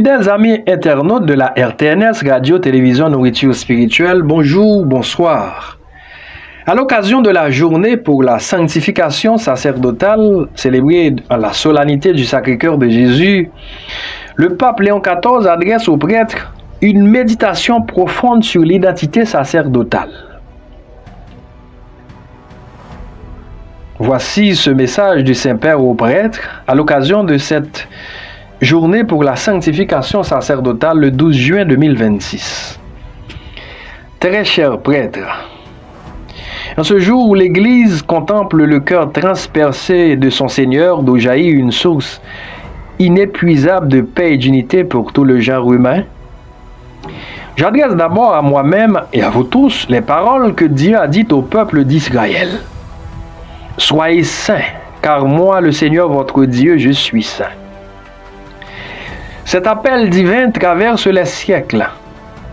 Fidèles amis internautes de la RTNS, Radio Télévision Nourriture Spirituelle, bonjour, bonsoir. À l'occasion de la journée pour la sanctification sacerdotale, célébrée à la solennité du Sacré-Cœur de Jésus, le pape Léon XIV adresse aux prêtres une méditation profonde sur l'identité sacerdotale. Voici ce message du Saint-Père aux prêtres à l'occasion de cette journée pour la sanctification sacerdotale le 12 juin 2026. Très chers prêtres, en ce jour où l'Église contemple le cœur transpercé de son Seigneur, d'où jaillit une source inépuisable de paix et d'unité pour tout le genre humain, j'adresse d'abord à moi-même et à vous tous les paroles que Dieu a dites au peuple d'Israël. Soyez saints, car moi, le Seigneur votre Dieu, je suis saint. Cet appel divin traverse les siècles,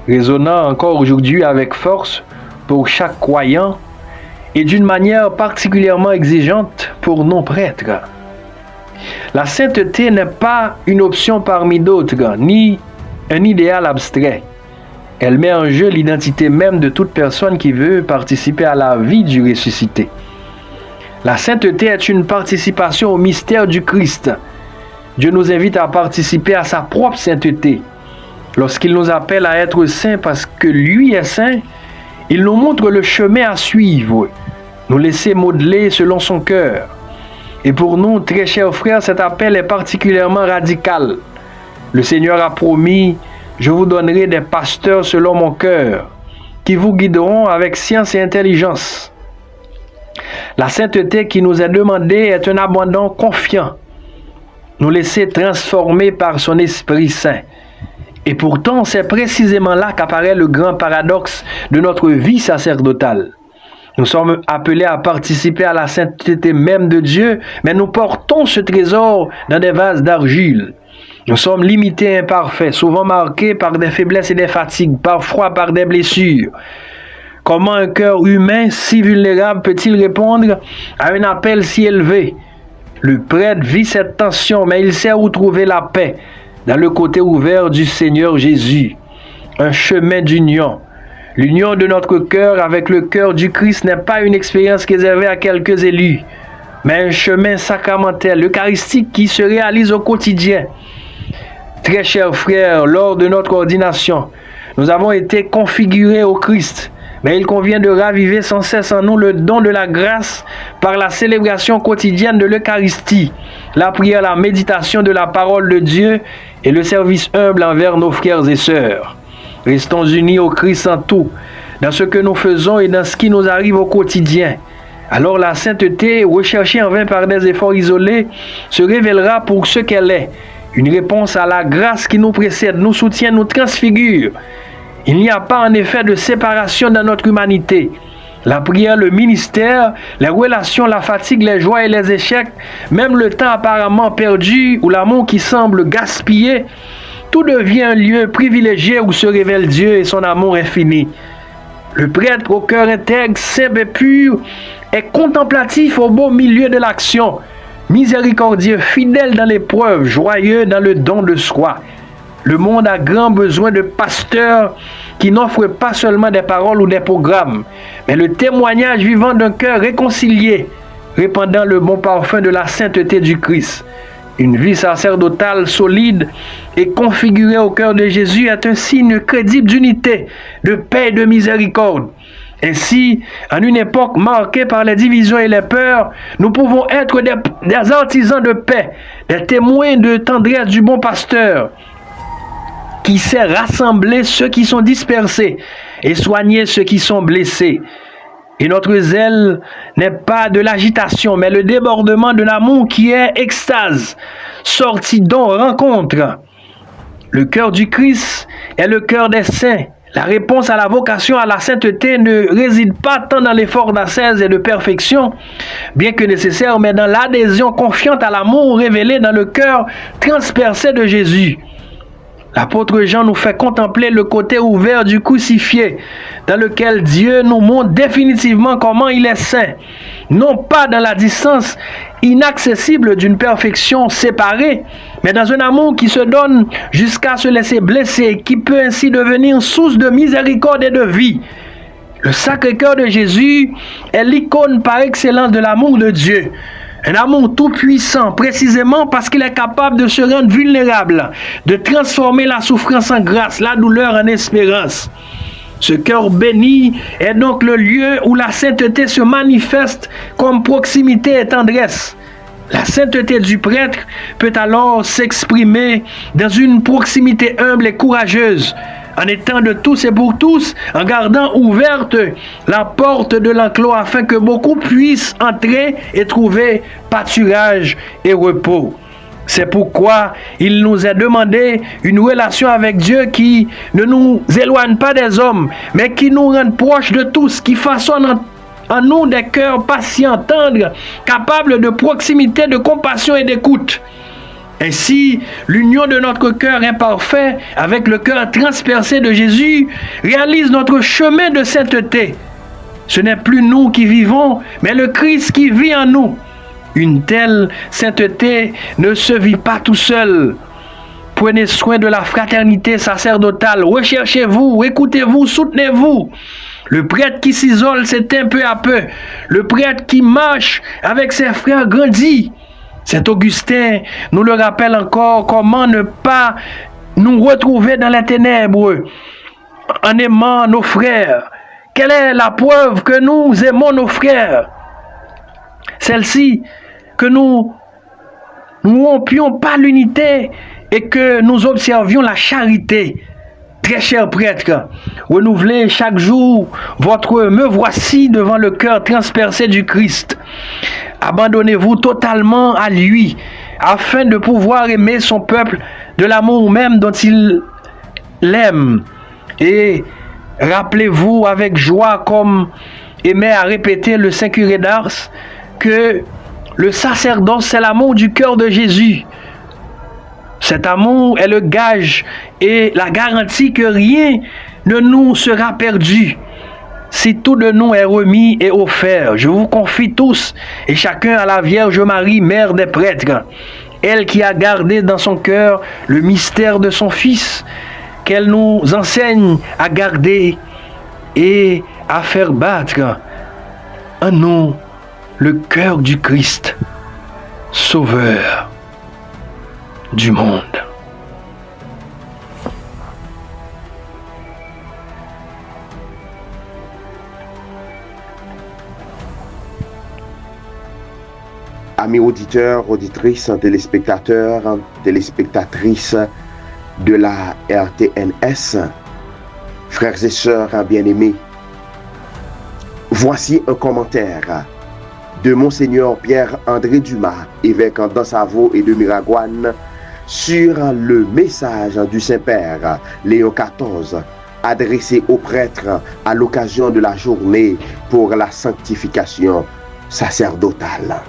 résonnant encore aujourd'hui avec force pour chaque croyant et d'une manière particulièrement exigeante pour nos prêtres. La sainteté n'est pas une option parmi d'autres, ni un idéal abstrait. Elle met en jeu l'identité même de toute personne qui veut participer à la vie du ressuscité. La sainteté est une participation au mystère du Christ. Dieu nous invite à participer à sa propre sainteté. Lorsqu'il nous appelle à être saints parce que lui est saint, il nous montre le chemin à suivre, nous laisser modeler selon son cœur. Et pour nous, très chers frères, cet appel est particulièrement radical. Le Seigneur a promis, je vous donnerai des pasteurs selon mon cœur, qui vous guideront avec science et intelligence. La sainteté qui nous est demandée est un abandon confiant, nous laisser transformer par son Esprit Saint. Et pourtant, c'est précisément là qu'apparaît le grand paradoxe de notre vie sacerdotale. Nous sommes appelés à participer à la sainteté même de Dieu, mais nous portons ce trésor dans des vases d'argile. Nous sommes limités et imparfaits, souvent marqués par des faiblesses et des fatigues, parfois par des blessures. Comment un cœur humain si vulnérable peut-il répondre à un appel si élevé? Le prêtre vit cette tension, mais il sait où trouver la paix, dans le côté ouvert du Seigneur Jésus. Un chemin d'union. L'union de notre cœur avec le cœur du Christ n'est pas une expérience réservée à quelques élus, mais un chemin sacramentel, eucharistique qui se réalise au quotidien. Très chers frères, lors de notre ordination, nous avons été configurés au Christ. Mais il convient de raviver sans cesse en nous le don de la grâce par la célébration quotidienne de l'Eucharistie, la prière, la méditation de la parole de Dieu et le service humble envers nos frères et sœurs. Restons unis au Christ en tout, dans ce que nous faisons et dans ce qui nous arrive au quotidien. Alors la sainteté, recherchée en vain par des efforts isolés, se révélera pour ce qu'elle est, une réponse à la grâce qui nous précède, nous soutient, nous transfigure. Il n'y a pas en effet de séparation dans notre humanité. La prière, le ministère, les relations, la fatigue, les joies et les échecs, même le temps apparemment perdu ou l'amour qui semble gaspillé, tout devient un lieu privilégié où se révèle Dieu et son amour infini. Le prêtre au cœur intègre, simple et pur, est contemplatif au beau milieu de l'action, miséricordieux, fidèle dans l'épreuve, joyeux dans le don de soi. Le monde a grand besoin de pasteurs qui n'offrent pas seulement des paroles ou des programmes, mais le témoignage vivant d'un cœur réconcilié, répandant le bon parfum de la sainteté du Christ. Une vie sacerdotale solide et configurée au cœur de Jésus est un signe crédible d'unité, de paix et de miséricorde. Ainsi, en une époque marquée par les divisions et les peurs, nous pouvons être des artisans de paix, des témoins de tendresse du bon pasteur, qui sait rassembler ceux qui sont dispersés et soigner ceux qui sont blessés. Et notre zèle n'est pas de l'agitation, mais le débordement de l'amour qui est extase, sortie don, rencontre. Le cœur du Christ est le cœur des saints. La réponse à la vocation à la sainteté ne réside pas tant dans l'effort d'ascèse et de perfection, bien que nécessaire, mais dans l'adhésion confiante à l'amour révélé dans le cœur transpercé de Jésus. L'apôtre Jean nous fait contempler le côté ouvert du crucifié, dans lequel Dieu nous montre définitivement comment il est saint, non pas dans la distance inaccessible d'une perfection séparée, mais dans un amour qui se donne jusqu'à se laisser blesser, qui peut ainsi devenir source de miséricorde et de vie. Le Sacré-Cœur de Jésus est l'icône par excellence de l'amour de Dieu. Un amour tout-puissant, précisément parce qu'il est capable de se rendre vulnérable, de transformer la souffrance en grâce, la douleur en espérance. Ce cœur béni est donc le lieu où la sainteté se manifeste comme proximité et tendresse. La sainteté du prêtre peut alors s'exprimer dans une proximité humble et courageuse, en étant de tous et pour tous, en gardant ouverte la porte de l'enclos afin que beaucoup puissent entrer et trouver pâturage et repos. C'est pourquoi il nous est demandé une relation avec Dieu qui ne nous éloigne pas des hommes, mais qui nous rende proches de tous, qui façonne en nous des cœurs patients, tendres, capables de proximité, de compassion et d'écoute. Ainsi, l'union de notre cœur imparfait avec le cœur transpercé de Jésus réalise notre chemin de sainteté. Ce n'est plus nous qui vivons, mais le Christ qui vit en nous. Une telle sainteté ne se vit pas tout seul. Prenez soin de la fraternité sacerdotale, recherchez-vous, écoutez-vous, soutenez-vous. Le prêtre qui s'isole s'éteint peu à peu. Le prêtre qui marche avec ses frères grandit. Saint Augustin nous le rappelle encore comment ne pas nous retrouver dans les ténèbres en aimant nos frères. Quelle est la preuve que nous aimons nos frères? Celle-ci, que nous rompions pas l'unité et que nous observions la charité. Très cher prêtre, renouvelez chaque jour votre me voici devant le cœur transpercé du Christ. Abandonnez-vous totalement à lui, afin de pouvoir aimer son peuple de l'amour même dont il l'aime. Et rappelez-vous avec joie, comme aimait à répéter le Saint Curé d'Ars, que le sacerdoce, c'est l'amour du cœur de Jésus. Cet amour est le gage et la garantie que rien ne nous sera perdu si tout de nous est remis et offert. Je vous confie tous et chacun à la Vierge Marie, mère des prêtres, elle qui a gardé dans son cœur le mystère de son Fils, qu'elle nous enseigne à garder et à faire battre en nous le cœur du Christ, Sauveur du monde. Amis auditeurs, auditrices, téléspectateurs, téléspectatrices de la RTNS, frères et sœurs bien-aimés, voici un commentaire de Monseigneur Pierre-André Dumas, évêque d'Ansavo et de Miragoâne, sur le message du Saint-Père Léon XIV, adressé aux prêtres à l'occasion de la journée pour la sanctification sacerdotale.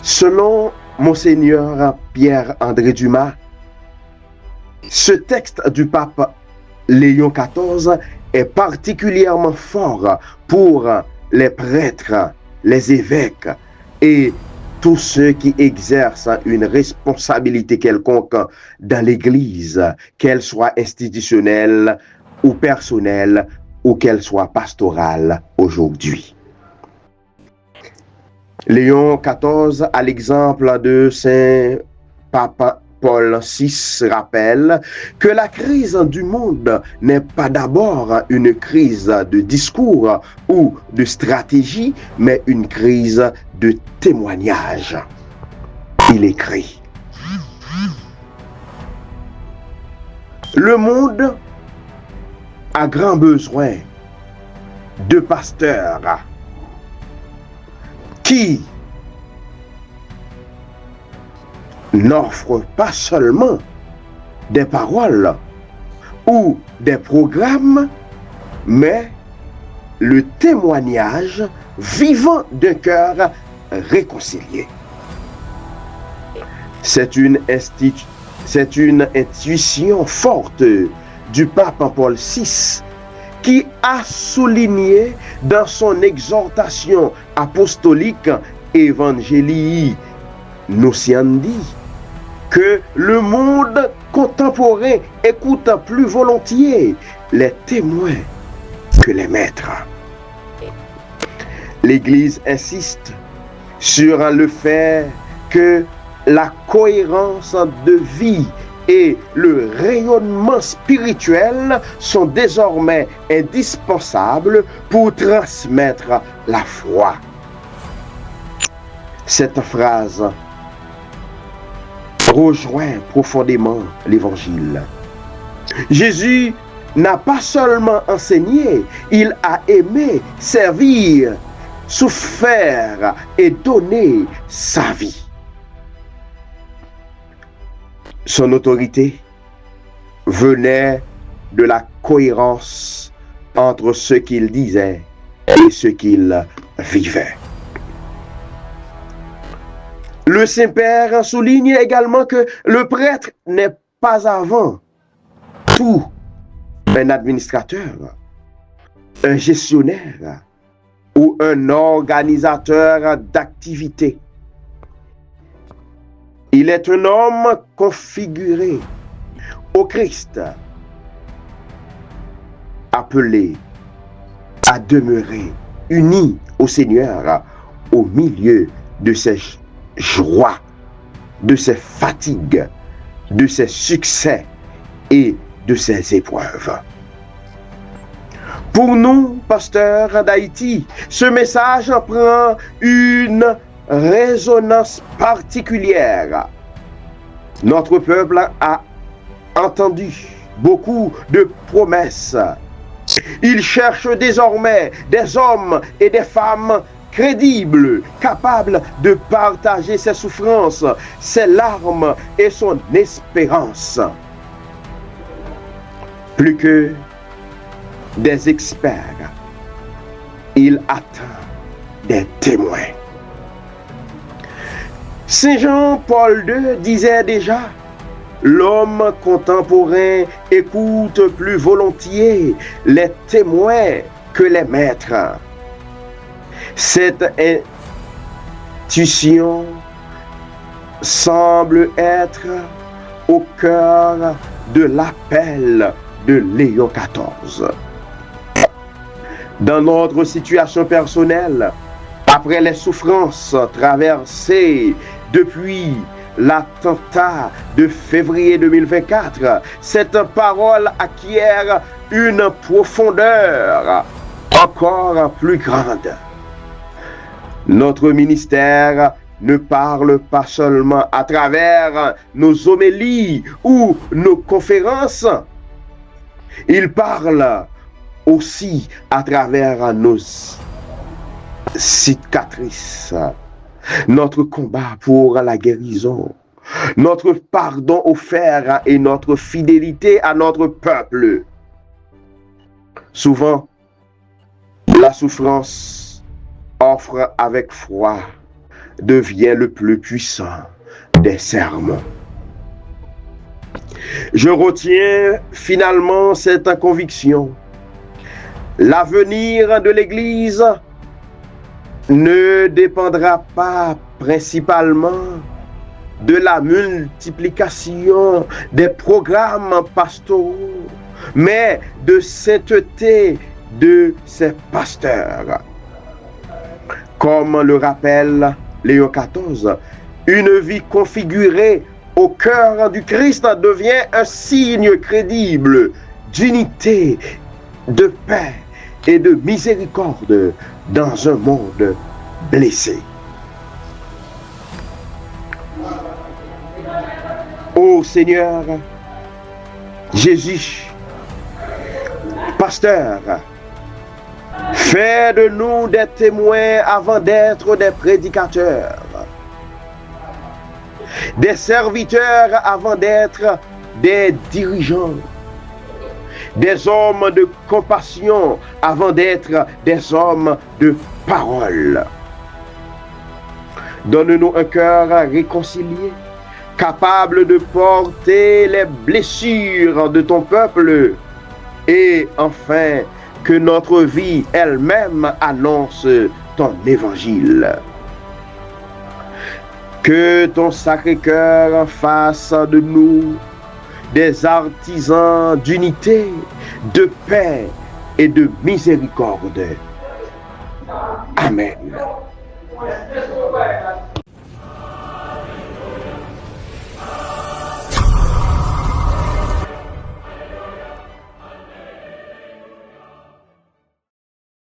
Selon Monseigneur Pierre-André Dumas, ce texte du pape Léon XIV est particulièrement fort pour les prêtres, les évêques et tous ceux qui exercent une responsabilité quelconque dans l'Église, qu'elle soit institutionnelle ou personnelle ou qu'elle soit pastorale aujourd'hui. Léon XIV, à l'exemple de Saint Pape Paul VI, rappelle que la crise du monde n'est pas d'abord une crise de discours ou de stratégie, mais une crise de témoignage. Il écrit: le monde a grand besoin de pasteurs qui n'offrent pas seulement des paroles ou des programmes, mais le témoignage vivant d'un cœur réconcilié. C'est une intuition forte du pape Paul VI qui a souligné dans son exhortation apostolique Evangelii Nuntiandi que le monde contemporain écoute plus volontiers les témoins que les maîtres. L'Église insiste sur le fait que la cohérence de vie et le rayonnement spirituel sont désormais indispensables pour transmettre la foi. Cette phrase rejoint profondément l'Évangile. Jésus n'a pas seulement enseigné, il a aimé, servir, souffert et donné sa vie. Son autorité venait de la cohérence entre ce qu'il disait et ce qu'il vivait. Le Saint-Père souligne également que le prêtre n'est pas avant tout un administrateur, un gestionnaire ou un organisateur d'activités. Il est un homme configuré au Christ, appelé à demeurer uni au Seigneur au milieu de ses joies, de ses fatigues, de ses succès et de ses épreuves. Pour nous, pasteurs d'Haïti, ce message prend une résonance particulière. Notre peuple a entendu beaucoup de promesses. Il cherche désormais des hommes et des femmes crédibles, capables de partager ses souffrances, ses larmes et son espérance. Plus que des experts, il attend des témoins. Saint Jean-Paul II disait déjà: l'homme contemporain écoute plus volontiers les témoins que les maîtres. Cette intuition semble être au cœur de l'appel de Léon XIV. Dans notre situation personnelle, après les souffrances traversées depuis l'attentat de février 2024, cette parole acquiert une profondeur encore plus grande. Notre ministère ne parle pas seulement à travers nos homélies ou nos conférences, il parle aussi à travers nos cicatrices, notre combat pour la guérison, notre pardon offert et notre fidélité à notre peuple. Souvent, la souffrance offre avec foi devient le plus puissant des sermons. Je retiens finalement cette conviction. L'avenir de l'Église ne dépendra pas principalement de la multiplication des programmes pastoraux, mais de sainteté de ses pasteurs. Comme le rappelle Léon XIV, une vie configurée au cœur du Christ devient un signe crédible d'unité, de paix et de miséricorde dans un monde blessé. Ô Seigneur, Jésus, pasteur, fais de nous des témoins avant d'être des prédicateurs, des serviteurs avant d'être des dirigeants, des hommes de compassion avant d'être des hommes de parole. Donne-nous un cœur réconcilié, capable de porter les blessures de ton peuple, et enfin que notre vie elle-même annonce ton évangile. Que ton Sacré-Cœur fasse de nous des artisans d'unité, de paix et de miséricorde. Amen.